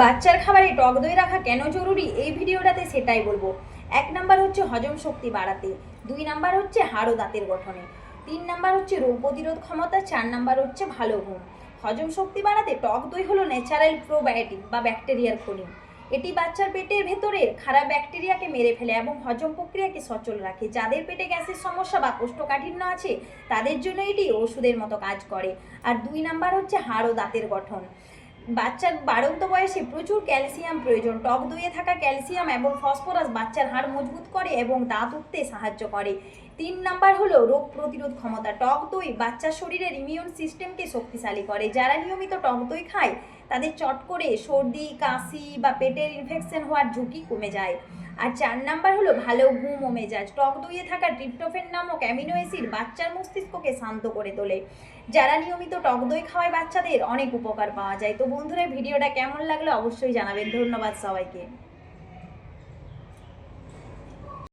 বাচ্চার খাবারে টক দই রাখা কেন জরুরি এই ভিডিওটাতে সেটাই বলবো। 1 নাম্বার হচ্ছে হজম শক্তি বাড়াতে, 2 নাম্বার হচ্ছে হাড় ও দাঁতের গঠনে, 3 নাম্বার হচ্ছে রোগ প্রতিরোধ ক্ষমতা, 4 নাম্বার হচ্ছে ভালো ঘুম। হজম শক্তি বাড়াতে টক দই হলো ন্যাচারাল প্রোবায়োটিক বা ব্যাকটেরিয়ার খনি। এটি বাচ্চার পেটের ভেতরের খারাপ ব্যাকটেরিয়াকে মেরে ফেলে এবং হজম প্রক্রিয়াকে সচল রাখে। যাদের পেটে গ্যাসের সমস্যা বা কোষ্ঠকাঠিন্য আছে তাদের জন্য এটি ওষুধের মতো কাজ করে। আর 2 নাম্বার হচ্ছে হাড় ও দাঁতের গঠন। বাচ্চার বাড়ন্ত বয়সে প্রচুর ক্যালসিয়াম প্রয়োজন। টক দইয়ে থাকা ক্যালসিয়াম এবং ফসফরাস বাচ্চার হাড় মজবুত করে এবং দাঁত উঠতে সাহায্য করে। 3 নাম্বার হলো রোগ প্রতিরোধ ক্ষমতা। টক দই বাচ্চার শরীরের ইমিউন সিস্টেমকে শক্তিশালী করে। যারা নিয়মিত টক দই খায় তাদের চট করে সর্দি, কাশি বা পেটের ইনফেকশন হওয়ার ঝুঁকি কমে যায়। আর 4 নাম্বার হলো ভালো ঘুম ও মেজাজ। টক দইয়ে থাকা ট্রিপ্টোফেন নামক অ্যামিনো অ্যাসিড বাচ্চার মস্তিষ্ককে শান্ত করে তোলে। যারা নিয়মিত টক দই খাওয়ায় বাচ্চাদের অনেক উপকার পাওয়া যায়। তো বন্ধুরা, ভিডিওটা কেমন লাগলো অবশ্যই জানাবেন। ধন্যবাদ সবাইকে।